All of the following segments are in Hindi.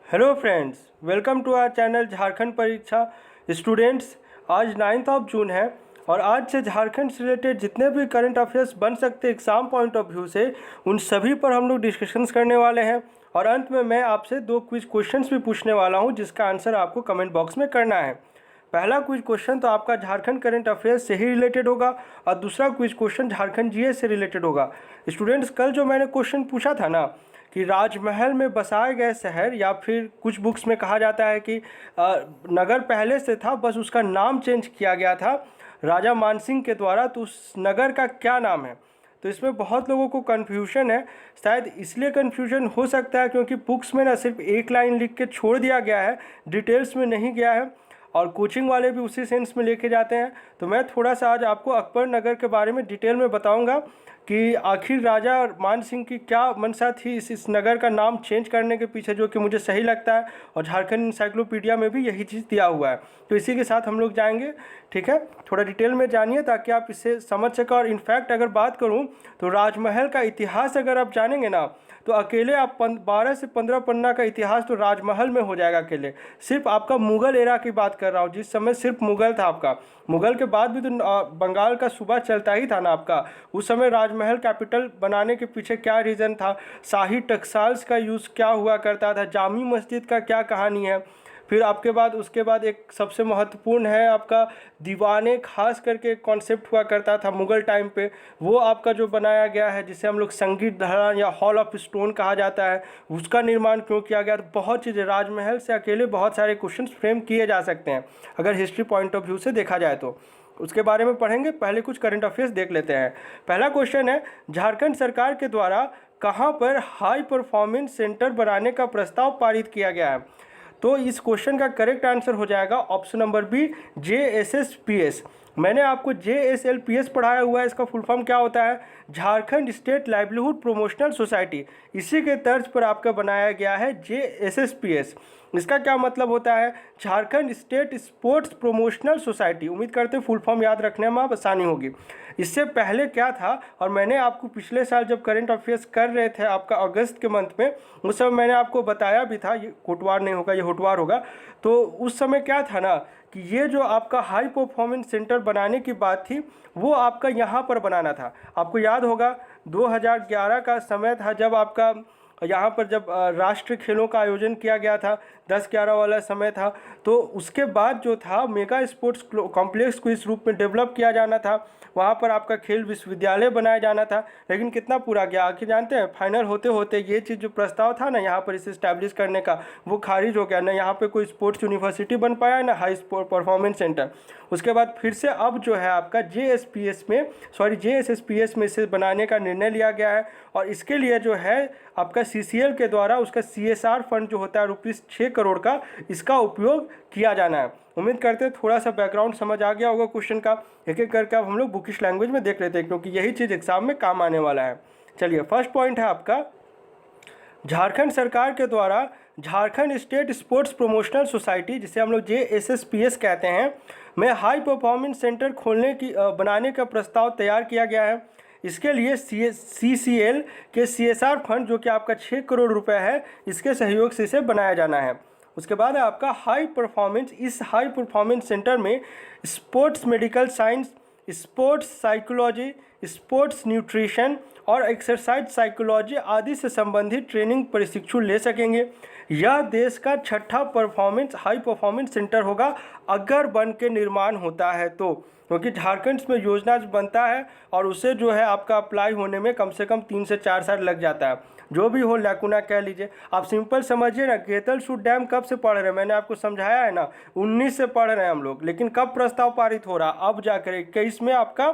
Hello friends, welcome to our channel Jharkhand Pariksha students. आज 9 जून है और आज से झारखंड से रिलेटेड जितने भी करंट अफेयर्स बन सकते एग्ज़ाम पॉइंट ऑफ व्यू से उन सभी पर हम लोग डिस्कशंस करने वाले हैं। और अंत में मैं आपसे 2 क्विज क्वेश्चंस भी पूछने वाला हूं जिसका आंसर आपको कमेंट बॉक्स में करना है। पहला क्विज क्वेश्चन तो आपका झारखंड करंट अफेयर्स से ही रिलेटेड होगा और दूसरा क्विज क्वेश्चन झारखंड जीएस से रिलेटेड होगा। स्टूडेंट्स, कल जो मैंने क्वेश्चन पूछा था ना कि राजमहल में बसाए गए शहर, या फिर कुछ बुक्स में कहा जाता है कि नगर पहले से था, बस उसका नाम चेंज किया गया था राजा मानसिंह के द्वारा, तो उस नगर का क्या नाम है। तो इसमें बहुत लोगों को कन्फ्यूजन है। शायद इसलिए कन्फ्यूजन हो सकता है क्योंकि बुक्स में ना सिर्फ एक लाइन लिख के छोड़ दिया गया है, डिटेल्स में नहीं गया है, और कोचिंग वाले भी उसी सेंस में लेके जाते हैं। तो मैं थोड़ा सा आज आपको अकबर नगर के बारे में डिटेल में बताऊंगा कि आखिर राजा मान सिंह की क्या मंशा थी इस नगर का नाम चेंज करने के पीछे, जो कि मुझे सही लगता है, और झारखंड इंसाइक्लोपीडिया में भी यही चीज़ दिया हुआ है। तो इसी के साथ हम लोग जाएंगे, ठीक है। थोड़ा डिटेल में जानिए ताकि आप इसे समझ सकें। और इनफैक्ट अगर बात करूं तो राजमहल का इतिहास अगर आप जानेंगे ना तो अकेले आप 12 से 15 पन्ना का इतिहास तो राजमहल में हो जाएगा अकेले। सिर्फ आपका मुग़ल एरा की बात कर रहा हूँ, जिस समय सिर्फ मुग़ल था आपका। मुग़ल के बाद भी तो बंगाल का सूबा चलता ही था ना आपका। उस समय राजमहल कैपिटल बनाने के पीछे क्या रीज़न था, शाही टकसाल्स का यूज़ क्या हुआ करता था, जामी मस्जिद का क्या कहानी है। फिर आपके बाद उसके बाद एक सबसे महत्वपूर्ण है आपका दीवाने खास करके एक कॉन्सेप्ट हुआ करता था मुग़ल टाइम पे, वो आपका जो बनाया गया है जिसे हम लोग संगीत धरान या हॉल ऑफ स्टोन कहा जाता है, उसका निर्माण क्यों किया गया। तो बहुत चीज़ें राजमहल से अकेले बहुत सारे क्वेश्चन फ्रेम किए जा सकते हैं अगर हिस्ट्री पॉइंट ऑफ व्यू से देखा जाए तो। उसके बारे में पढ़ेंगे। पहले कुछ करंट अफेयर्स देख लेते हैं। पहला क्वेश्चन है, झारखंड सरकार के द्वारा कहाँ पर हाई परफॉर्मेंस सेंटर बनाने का प्रस्ताव पारित किया गया है। तो इस क्वेश्चन का करेक्ट आंसर हो जाएगा ऑप्शन नंबर बी, JSSPS। मैंने आपको JSLPS पढ़ाया हुआ है। इसका फुल फॉर्म क्या होता है, Jharkhand state livelihood promotional society. इसी के तर्ज पर आपका बनाया गया है JSSPS। इसका क्या मतलब होता है, Jharkhand state sports promotional society. उम्मीद करते हैं फुल फॉर्म याद रखने में आप आसानी होगी। इससे पहले क्या था, और मैंने आपको पिछले साल जब करंट अफेयर्स कर रहे थे आपका अगस्त के मंथ में, उस समय मैंने आपको बताया भी था, ये कोटवार नहीं होगा, ये होटवार होगा। तो उस समय क्या था ना कि ये जो आपका हाई परफॉर्मेंस सेंटर बनाने की बात थी वो आपका यहाँ पर बनाना था। आपको याद होगा 2011 का समय था जब आपका यहाँ पर जब राष्ट्रीय खेलों का आयोजन किया गया था, 10-11 वाला समय था। तो उसके बाद जो था मेगा स्पोर्ट्स कॉम्प्लेक्स को इस रूप में डेवलप किया जाना था, वहाँ पर आपका खेल विश्वविद्यालय बनाया जाना था। लेकिन कितना पूरा गया आखिर जानते हैं, फाइनल होते होते ये चीज़ जो प्रस्ताव था ना यहाँ पर इसे इस्टेब्लिश करने का, वो खारिज हो गया। ना यहाँ पे कोई स्पोर्ट्स यूनिवर्सिटी बन पाया, ना हाई परफॉर्मेंस सेंटर। उसके बाद फिर से अब जो है आपका JSSPS में इसे बनाने का निर्णय लिया गया है। और इसके लिए जो है आपका CCL के द्वारा उसका CSR फंड जो होता है ₹6 करोड़ का, इसका उपयोग किया जाना है। उम्मीद करते हैं थोड़ा सा बैकग्राउंड समझ आ गया होगा क्वेश्चन का। एक एक करके अब हम लोग बुकिश लैंग्वेज में देख लेते हैं क्योंकि यही चीज़ एग्जाम में काम आने वाला है। चलिए, फर्स्ट पॉइंट है आपका, झारखंड सरकार के द्वारा Jharkhand state sports promotional society, जिसे हम लोग JSSPS कहते हैं, में हाई परफॉर्मेंस सेंटर खोलने की बनाने का प्रस्ताव तैयार किया गया है। इसके लिए CCL के CSR फंड जो कि आपका 6 करोड़ रुपए है, इसके सहयोग से इसे बनाया जाना है। उसके बाद है आपका हाई परफॉर्मेंस। इस हाई परफॉर्मेंस सेंटर में sports medical science, sports psychology, sports nutrition और एक्सरसाइज साइकोलॉजी आदि से संबंधित ट्रेनिंग प्रशिक्षु ले सकेंगे। यह देश का 6ठा हाई परफॉर्मेंस सेंटर होगा अगर बन के निर्माण होता है तो, क्योंकि झारखंड में योजना बनता है और उसे जो है आपका अप्लाई होने में कम से कम 3 से 4 साल लग जाता है। जो भी हो, लैकुना कह लीजिए आप, सिंपल समझिए ना। गेतलसूद डैम कब से पढ़ रहे हैं, मैंने आपको समझाया है ना, 19 से पढ़ रहे हैं हम लोग। लेकिन कब प्रस्ताव पारित हो रहा, अब जाकर 21 में आपका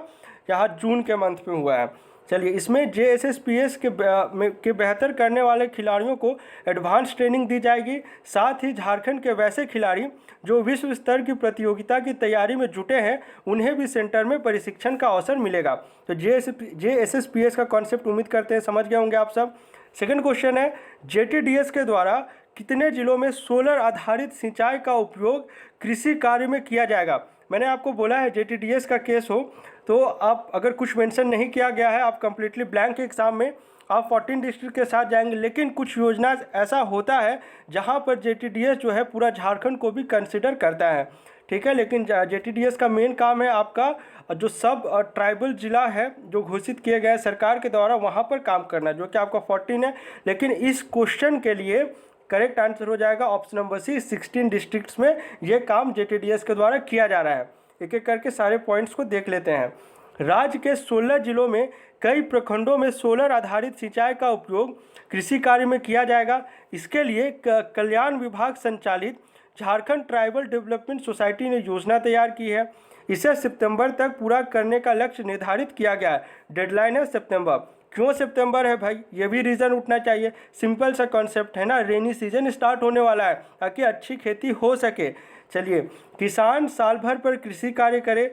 यहाँ जून के मंथ में हुआ है। चलिए, इसमें JSSPS के बेहतर करने वाले खिलाड़ियों को एडवांस ट्रेनिंग दी जाएगी। साथ ही झारखंड के वैसे खिलाड़ी जो विश्व स्तर की प्रतियोगिता की तैयारी में जुटे हैं, उन्हें भी सेंटर में प्रशिक्षण का अवसर मिलेगा। तो JSSPS का कॉन्सेप्ट उम्मीद करते हैं समझ गए होंगे आप सब। सेकंड क्वेश्चन है, JTDS के द्वारा कितने जिलों में सोलर आधारित सिंचाई का उपयोग कृषि कार्य में किया जाएगा। मैंने आपको बोला है JTDS का केस हो तो आप अगर कुछ मेंशन नहीं किया गया है, आप कंप्लीटली ब्लैंक एग्जाम में आप 14 डिस्ट्रिक्ट के साथ जाएंगे, लेकिन कुछ योजना ऐसा होता है जहां पर JTDS जो है पूरा झारखंड को भी कंसिडर करता है, ठीक है। लेकिन JTDS का मेन काम है आपका जो सब ट्राइबल ज़िला है जो घोषित किए गए सरकार के द्वारा, वहाँ पर काम करना, जो कि आपका 14 है। लेकिन इस क्वेश्चन के लिए करेक्ट आंसर हो जाएगा ऑप्शन नंबर सी, 16 डिस्ट्रिक्ट्स में ये काम JTDS के द्वारा किया जा रहा है। एक एक करके सारे पॉइंट्स को देख लेते हैं। राज्य के 16 जिलों में कई प्रखंडों में सोलर आधारित सिंचाई का उपयोग कृषि कार्य में किया जाएगा। इसके लिए कल्याण विभाग संचालित झारखंड ट्राइबल डेवलपमेंट सोसाइटी ने योजना तैयार की है। इसे सितंबर तक पूरा करने का लक्ष्य निर्धारित किया गया है। डेडलाइन है सितंबर। क्यों सितंबर है भाई, ये भी रीज़न उठना चाहिए। सिंपल सा कॉन्सेप्ट है ना, रेनी सीजन स्टार्ट होने वाला है ताकि अच्छी खेती हो सके। चलिए, किसान साल भर पर कृषि कार्य करे,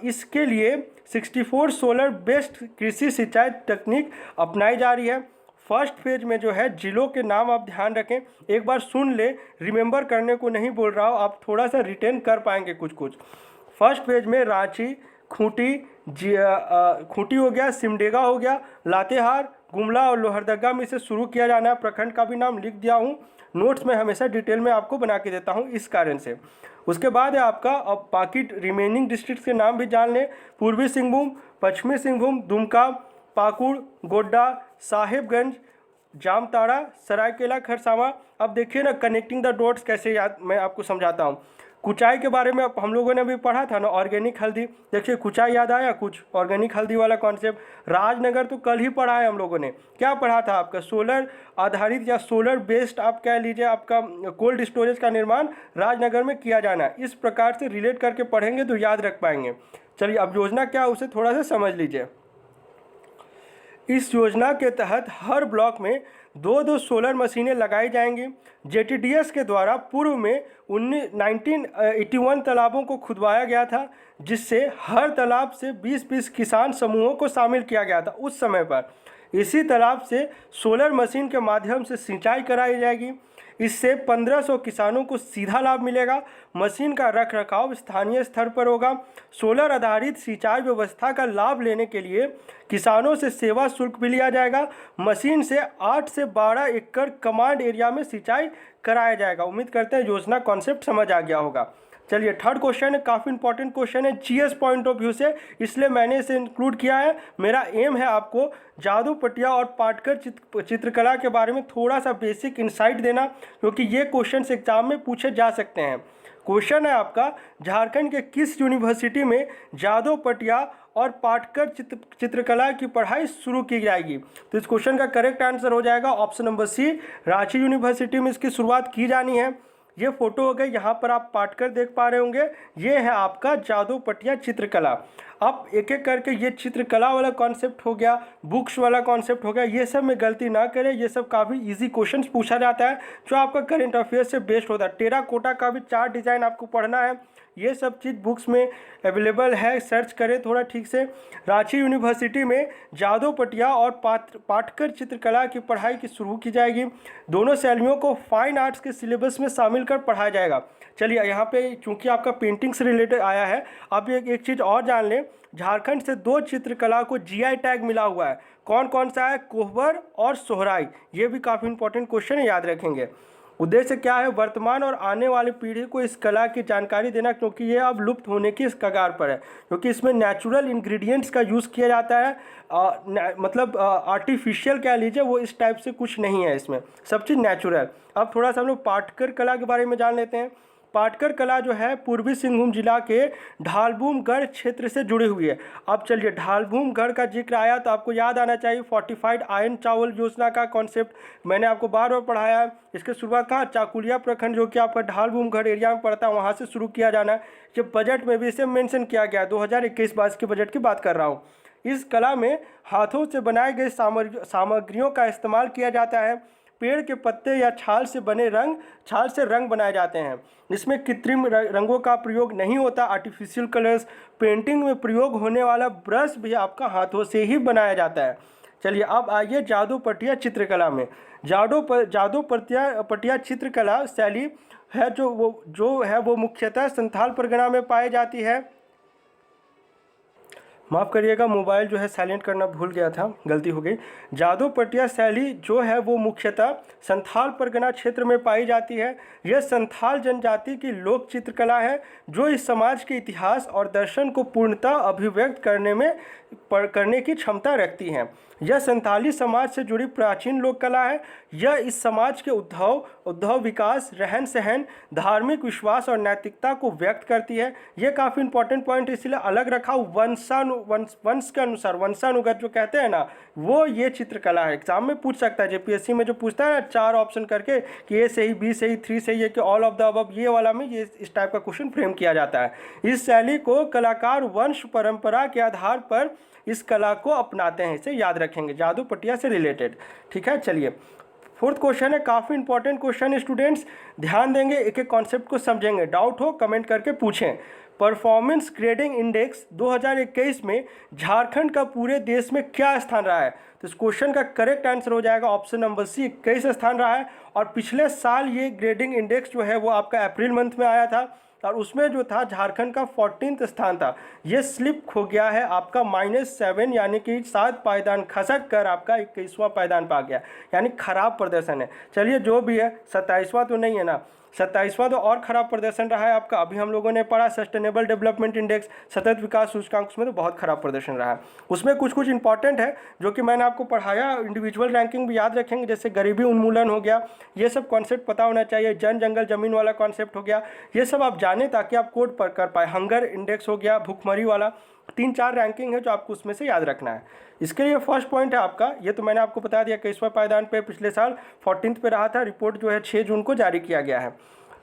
इसके लिए 64 सोलर बेस्ड कृषि सिंचाई तकनीक अपनाई जा रही है। फर्स्ट फेज में जो है जिलों के नाम आप ध्यान रखें, एक बार सुन ले, रिमेंबर करने को नहीं बोल रहा हूँ, आप थोड़ा सा रिटेन कर पाएंगे कुछ कुछ। फर्स्ट फेज में रांची, खूंटी हो गया, सिमडेगा हो गया, लातेहार, गुमला और लोहरदगा में से शुरू किया जाना है। प्रखंड का भी नाम लिख दिया हूँ, नोट्स में हमेशा डिटेल में आपको बना के देता हूँ इस कारण से। उसके बाद है आपका, अब बाकी रिमेनिंग डिस्ट्रिक्ट के नाम भी जान लें। पूर्वी सिंहभूम, पश्चिमी सिंहभूम, दुमका, पाकुड़, गोड्डा, साहेबगंज, जामताड़ा, सरायकेला खरसावां। अब देखिए ना, कनेक्टिंग द डॉट्स कैसे याद, मैं आपको समझाता हूँ। कुचाई के बारे में हम लोगों ने भी पढ़ा था ना, ऑर्गेनिक हल्दी। देखिए कुचाई याद आया कुछ, ऑर्गेनिक हल्दी वाला कॉन्सेप्ट। राजनगर तो कल ही पढ़ा है हम लोगों ने। क्या पढ़ा था आपका, सोलर आधारित या सोलर बेस्ड आप कह लीजिए, आपका कोल्ड स्टोरेज का निर्माण राजनगर में किया जाना है। इस प्रकार से रिलेट करके पढ़ेंगे तो याद रख पाएंगे। चलिए, अब योजना क्या है उसे थोड़ा सा समझ लीजिए। इस योजना के तहत हर ब्लॉक में 2-2 सोलर मशीनें लगाई जाएंगी। JTDS के द्वारा पूर्व में 1981 तालाबों को खुदवाया गया था, जिससे हर तालाब से 20-20 किसान समूहों को शामिल किया गया था उस समय पर। इसी तालाब से सोलर मशीन के माध्यम से सिंचाई कराई जाएगी। इससे 1500 किसानों को सीधा लाभ मिलेगा। मशीन का रखरखाव स्थानीय स्तर पर होगा। सोलर आधारित सिंचाई व्यवस्था का लाभ लेने के लिए किसानों से सेवा शुल्क भी लिया जाएगा। मशीन से 8 से 12 एकड़ कमांड एरिया में सिंचाई कराया जाएगा। उम्मीद करते हैं योजना कॉन्सेप्ट समझ आ गया होगा। चलिए, थर्ड क्वेश्चन है, काफ़ी इंपॉर्टेंट क्वेश्चन है GS पॉइंट ऑफ व्यू से, इसलिए मैंने इसे इंक्लूड किया है। मेरा एम है आपको जादू पटिया और पाटकर चित्रकला के बारे में थोड़ा सा बेसिक इंसाइट देना, क्योंकि ये क्वेश्चन एग्जाम में पूछे जा सकते हैं। क्वेश्चन है आपका, झारखंड के किस यूनिवर्सिटी में जादू पटिया और पाटकर चित्रकला की पढ़ाई शुरू की जाएगी? तो इस क्वेश्चन का करेक्ट आंसर हो जाएगा option number C, Ranchi university में इसकी शुरुआत की जानी है। ये फोटो हो गई, यहाँ पर आप पाटकर देख पा रहे होंगे, ये है आपका जादू पटिया चित्रकला। अब एक एक करके ये चित्रकला वाला कॉन्सेप्ट हो गया, बुक्स वाला कॉन्सेप्ट हो गया, ये सब में गलती ना करें, ये सब काफ़ी इजी क्वेश्चंस पूछा जाता है जो आपका करंट अफेयर्स से बेस्ड होता है। टेराकोटा का भी 4 डिज़ाइन आपको पढ़ना है, ये सब चीज़ बुक्स में अवेलेबल है, सर्च करें थोड़ा ठीक से। रांची यूनिवर्सिटी में जादू पटिया और पाटकर चित्रकला की पढ़ाई की शुरू की जाएगी। दोनों शैलियों को फाइन आर्ट्स के सिलेबस में शामिल कर पढ़ाया जाएगा। चलिए, यहाँ पे चूंकि आपका पेंटिंग से रिलेटेड आया है, अब एक चीज़ और जान लें, झारखंड से 2 चित्रकला को GI टैग मिला हुआ है। कौन कौन सा है? कोहबर और सोहराई। ये भी काफ़ी इंपॉर्टेंट क्वेश्चन है, याद रखेंगे। उद्देश्य क्या है? वर्तमान और आने वाली पीढ़ी को इस कला की जानकारी देना, क्योंकि ये अब लुप्त होने की इस कगार पर है, क्योंकि इसमें नेचुरल इंग्रेडिएंट्स का यूज़ किया जाता है। मतलब आर्टिफिशियल कह लीजिए, वो इस टाइप से कुछ नहीं है, इसमें सब चीज़ नेचुरल। अब थोड़ा सा हम लोग पाटकर कला के बारे में जान लेते हैं। पाटकर कला जो है पूर्वी सिंहभूम जिला के ढालबुमगढ़ क्षेत्र से जुड़ी हुई है। अब चलिए, ढालबुमगढ़ का जिक्र आया तो आपको याद आना चाहिए फोर्टिफाइड आयरन चावल योजना का कॉन्सेप्ट, मैंने आपको बार बार पढ़ाया है। इसकी शुरुआत कहाँ? चाकुलिया प्रखंड, जो कि आपका ढालबुमगढ़ एरिया में पड़ता है, वहाँ से शुरू किया जाना है। जब बजट में भी इसे मेंशन किया गया है, 2021-22 के बजट की बात कर रहा हूँ। इस कला में हाथों से बनाए गए सामग्रियों का इस्तेमाल किया जाता है। पेड़ के पत्ते या छाल से रंग बनाए जाते हैं। इसमें कृत्रिम रंगों का प्रयोग नहीं होता, आर्टिफिशियल कलर्स। पेंटिंग में प्रयोग होने वाला ब्रश भी आपका हाथों से ही बनाया जाता है। चलिए, अब आइए जादू पटिया चित्रकला में। जादू पटिया चित्रकला शैली है जो वो मुख्यतः संथाल परगना में पाई जाती है। माफ़ करिएगा, मोबाइल जो है साइलेंट करना भूल गया था, गलती हो गई। जादू पटिया शैली जो है वो मुख्यतः संथाल परगना क्षेत्र में पाई जाती है। यह संथाल जनजाति की लोक चित्रकला है जो इस समाज के इतिहास और दर्शन को पूर्णतः अभिव्यक्त करने की क्षमता रखती है। यह संथाली समाज से जुड़ी प्राचीन लोक कला है। यह इस समाज के उद्भव विकास, रहन सहन, धार्मिक विश्वास और नैतिकता को व्यक्त करती है। यह काफ़ी इंपॉर्टेंट पॉइंट इसलिए अलग रखा, वंश के अनुसार, वंशानुगत जो कहते हैं ना, वो ये चित्रकला है। एग्जाम में पूछ सकता है, जेपीएससी में जो पूछता है ना 4 ऑप्शन करके कि ए सही, बी सही, 3 सही है कि ऑल ऑफ द अबव, ये वाला में ये इस टाइप का क्वेश्चन फ्रेम किया जाता है। इस शैली को कलाकार वंश परंपरा के आधार पर इस कला को अपनाते हैं, इसे याद रखेंगे, जादू पटिया से रिलेटेड। ठीक है, चलिए 4th क्वेश्चन है, काफ़ी इंपॉर्टेंट क्वेश्चन है स्टूडेंट्स, ध्यान देंगे, एक एक कॉन्सेप्ट को समझेंगे। डाउट हो कमेंट करके पूछें। परफॉर्मेंस ग्रेडिंग इंडेक्स 2021 में झारखंड का पूरे देश में क्या स्थान रहा है? तो इस क्वेश्चन का करेक्ट आंसर हो जाएगा ऑप्शन नंबर सी, 21 स्थान रहा है। और पिछले साल ये ग्रेडिंग इंडेक्स जो है वो आपका अप्रैल मंथ में आया था और उसमें जो था झारखंड का 14th स्थान था। ये स्लिप खो गया है आपका -7, यानी कि 7 पायदान खसक कर आपका 21वां पायदान पा गया, यानी खराब प्रदर्शन है। चलिए जो भी है, 27वां तो नहीं है ना, 27वां तो और ख़राब प्रदर्शन रहा है आपका। अभी हम लोगों ने पढ़ा सस्टेनेबल डेवलपमेंट इंडेक्स, सतत विकास सूचकांक, उसमें तो बहुत ख़राब प्रदर्शन रहा है। उसमें कुछ कुछ इंपॉर्टेंट है जो कि मैंने आपको पढ़ाया, इंडिविजुअल रैंकिंग भी याद रखेंगे, जैसे गरीबी उन्मूलन हो गया, ये सब कॉन्सेप्ट पता होना चाहिए। जन जंगल जमीन वाला कॉन्सेप्ट हो गया, ये सब आप जाने ताकि आप कोड पर कर पाए। हंगर इंडेक्स हो गया, भूखमरी वाला, 3-4 रैंकिंग है जो आपको उसमें से याद रखना है। इसके लिए फर्स्ट पॉइंट है आपका, ये तो मैंने आपको बता दिया, 21वां पायदान पे पिछले साल 14th पे रहा था। रिपोर्ट जो है 6 जून को जारी किया गया है।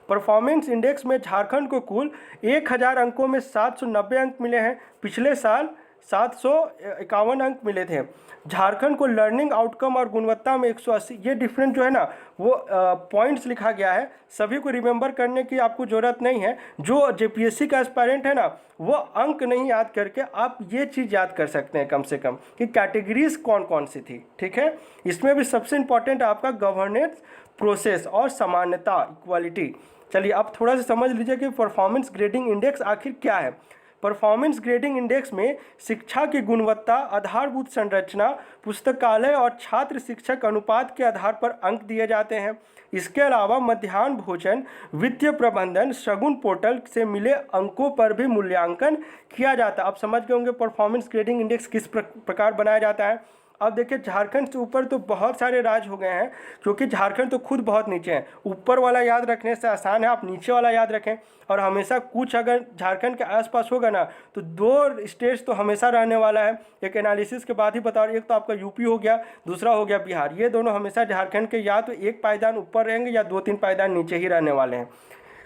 परफॉर्मेंस इंडेक्स में झारखंड को कुल 1000 अंकों में 790 अंक मिले हैं। पिछले साल 751 अंक मिले थे। झारखंड को लर्निंग आउटकम और गुणवत्ता में 180, ये डिफरेंट जो है ना वो पॉइंट्स लिखा गया है, सभी को रिमेंबर करने की आपको ज़रूरत नहीं है। जो जेपीएससी का एस्पायरेंट है ना, वो अंक नहीं याद करके आप ये चीज़ याद कर सकते हैं कम से कम कि कैटेगरीज कौन कौन सी थी। ठीक है, इसमें भी सबसे इंपॉर्टेंट आपका गवर्नेंस प्रोसेस और समानता, इक्वालिटी। चलिए अब थोड़ा सा समझ लीजिए कि परफॉर्मेंस ग्रेडिंग इंडेक्स आखिर क्या है। परफॉर्मेंस ग्रेडिंग इंडेक्स में शिक्षा की गुणवत्ता, आधारभूत संरचना, पुस्तकालय और छात्र शिक्षक अनुपात के आधार पर अंक दिए जाते हैं। इसके अलावा मध्याह्न भोजन, वित्तीय प्रबंधन, शगुन पोर्टल से मिले अंकों पर भी मूल्यांकन किया जाता है। आप समझ गए होंगे परफॉर्मेंस ग्रेडिंग इंडेक्स किस प्रकार बनाया जाता है। अब देखिए झारखंड से ऊपर तो बहुत सारे राज्य हो गए हैं, क्योंकि झारखंड तो खुद बहुत नीचे है। ऊपर वाला याद रखने से आसान है, आप नीचे वाला याद रखें। और हमेशा कुछ अगर झारखंड के आसपास होगा ना तो 2 स्टेट्स तो हमेशा रहने वाला है। एक एनालिसिस के बाद ही बता रहा, एक तो आपका यूपी हो गया, दूसरा हो गया बिहार। ये दोनों हमेशा झारखंड के या तो 1 पायदान ऊपर रहेंगे या 2-3 पायदान नीचे ही रहने वाले हैं,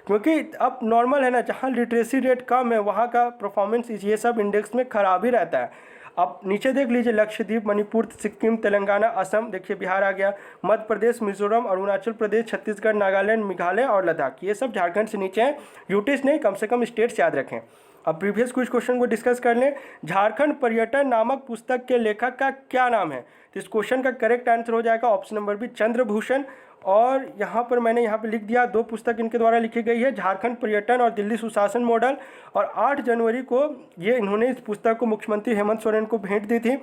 क्योंकि अब नॉर्मल है ना, जहाँ लिटरेसी रेट कम है वहाँ का परफॉर्मेंस ये सब इंडेक्स में खराब ही रहता है। आप नीचे देख लीजिए, लक्षद्वीप, मणिपुर, सिक्किम, तेलंगाना, असम, देखिए बिहार आ गया, मध्य प्रदेश, मिजोरम, अरुणाचल प्रदेश, छत्तीसगढ़, नागालैंड, मेघालय और लद्दाख, ये सब झारखंड से नीचे हैं। यूटीज नहीं, कम से कम स्टेट्स याद रखें। अब प्रीवियस कुछ क्वेश्चन को डिस्कस कर लें। झारखंड पर्यटन नामक पुस्तक के लेखक का क्या नाम है? तो इस क्वेश्चन का करेक्ट आंसर हो जाएगा ऑप्शन नंबर बी, चंद्रभूषण। और यहाँ पर मैंने यहाँ पे लिख दिया, 2 पुस्तक इनके द्वारा लिखी गई है, झारखंड पर्यटन और दिल्ली सुशासन मॉडल। और 8 जनवरी को ये इन्होंने इस पुस्तक को मुख्यमंत्री हेमंत सोरेन को भेंट दी थी।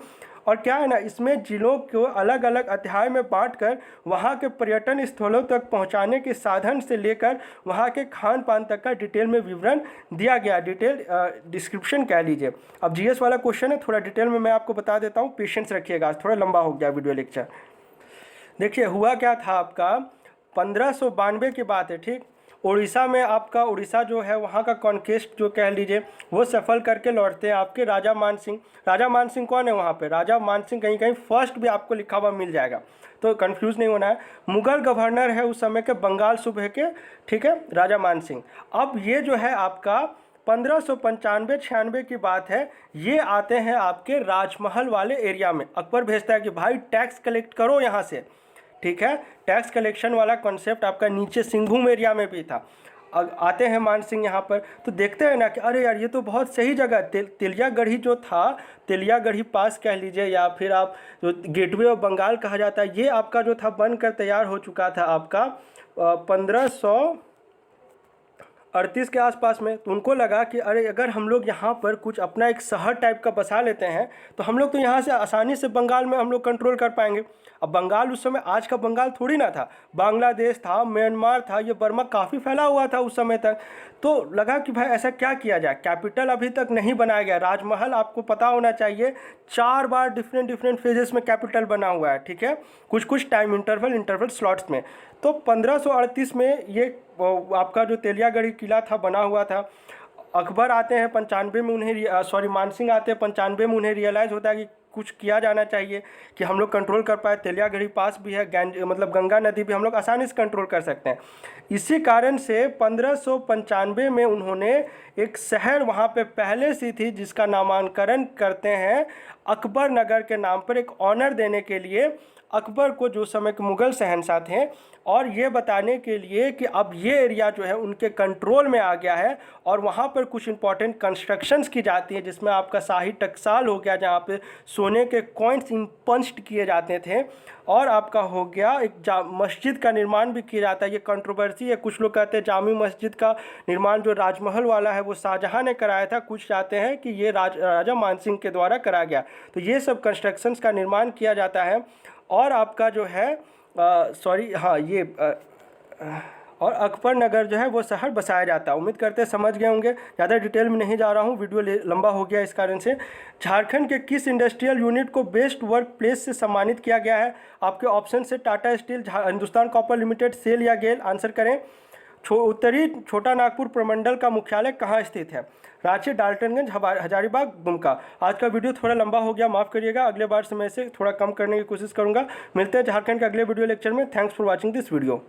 और क्या है ना, इसमें जिलों को अलग अलग अध्याय में बांटकर वहाँ के पर्यटन स्थलों तक पहुँचाने के साधन से लेकर वहाँ के खान पान तक का डिटेल में विवरण दिया गया, डिटेल डिस्क्रिप्शन कह लीजिए। अब जीएस वाला क्वेश्चन है, थोड़ा डिटेल में मैं आपको बता देता हूँ, पेशेंस रखिएगा, आज थोड़ा लंबा हो गया वीडियो लेक्चर। देखिए हुआ क्या था आपका, 1592 की बात है, ठीक। उड़ीसा में आपका, उड़ीसा जो है वहाँ का कॉन्केस्ट जो कह लीजिए वो सफल करके लौटते हैं आपके राजा मान सिंह। राजा मान सिंह कौन है वहाँ पे? राजा मान सिंह कहीं कहीं फर्स्ट भी आपको लिखा हुआ मिल जाएगा, तो कंफ्यूज नहीं होना है। मुगल गवर्नर है उस समय के बंगाल सूबे के, ठीक है, राजा मान सिंह। अब ये जो है आपका 1595-96 की बात है, ये आते हैं आपके राजमहल वाले एरिया में। अकबर भेजता है कि भाई टैक्स कलेक्ट करो यहाँ से, ठीक है। टैक्स कलेक्शन वाला कॉन्सेप्ट आपका नीचे सिंहभूम एरिया में भी था। आते हैं मान सिंह यहाँ पर, तो देखते हैं ना कि अरे यार ये तो बहुत सही जगह, तिलियागढ़ी जो था, तिलियागढ़ी पास कह लीजिए या फिर आप जो गेटवे ऑफ बंगाल कहा जाता है, ये आपका जो था बनकर तैयार हो चुका था आपका 1938 के आसपास में। तो उनको लगा कि अरे अगर हम लोग यहाँ पर कुछ अपना एक शहर टाइप का बसा लेते हैं तो हम लोग तो यहाँ से आसानी से बंगाल में हम लोग कंट्रोल कर पाएंगे। अब बंगाल उस समय आज का बंगाल थोड़ी ना था, बांग्लादेश था, म्यांमार था, ये बर्मा काफ़ी फैला हुआ था उस समय तक। तो लगा कि भाई ऐसा क्या किया जाए, कैपिटल अभी तक नहीं बनाया गया। राजमहल आपको पता होना चाहिए 4 बार डिफरेंट फेजेस में कैपिटल बना हुआ है, ठीक है, कुछ कुछ टाइम इंटरवल स्लॉट्स में। तो 1538 में ये आपका जो तेलियागढ़ी किला था बना हुआ था। अकबर आते हैं 95 में, उन्हें मानसिंह आते हैं 95 में, उन्हें रियलाइज़ होता है कि कुछ किया जाना चाहिए कि हम लोग कंट्रोल कर पाए। तेलियागढ़ी पास भी है, गंगा नदी भी हम लोग आसानी से कंट्रोल कर सकते हैं। इसी कारण से 1595 में उन्होंने एक शहर वहाँ पे पहले से थी जिसका नामांकन करते हैं अकबर नगर के नाम पर, एक ऑनर देने के लिए अकबर को, जो समय के मुग़ल शहंशाह थे, और ये बताने के लिए कि अब ये एरिया जो है उनके कंट्रोल में आ गया है और वहाँ पर कुछ इंपॉर्टेंट कंस्ट्रक्शंस की जाती हैं, जिसमें आपका शाही टकसाल हो गया जहाँ पे सोने के कॉइन्स पंच्ड किए जाते थे, और आपका हो गया एक मस्जिद का निर्माण भी किया जाता है। ये कंट्रोवर्सी है, कुछ लोग कहते हैं जामी मस्जिद का निर्माण जो राजमहल वाला है वो शाहजहाँ ने कराया था, कुछ चाहते हैं कि ये राजा मानसिंह के द्वारा कराया गया। तो ये सब कंस्ट्रक्शंस का निर्माण किया जाता है। और आपका जो है और अकबर नगर जो है वो शहर बसाया जाता है। उम्मीद करते हैं समझ गए होंगे, ज़्यादा डिटेल में नहीं जा रहा हूँ, वीडियो लंबा हो गया इस कारण से। झारखंड के किस इंडस्ट्रियल यूनिट को बेस्ट वर्क प्लेस से सम्मानित किया गया है? आपके ऑप्शन से Tata steel, Hindustan copper limited, SAIL या गेल। आंसर करें। उत्तरी छोटा नागपुर प्रमंडल का मुख्यालय कहाँ स्थित है? रांची, डाल्टनगंज, हजारीबाग, दुमका। आज का वीडियो थोड़ा लंबा हो गया, माफ़ करिएगा, अगले बार से मैं इसे थोड़ा कम करने की कोशिश करूँगा। मिलते हैं झारखंड के अगले वीडियो लेक्चर में। Thanks for watching this video.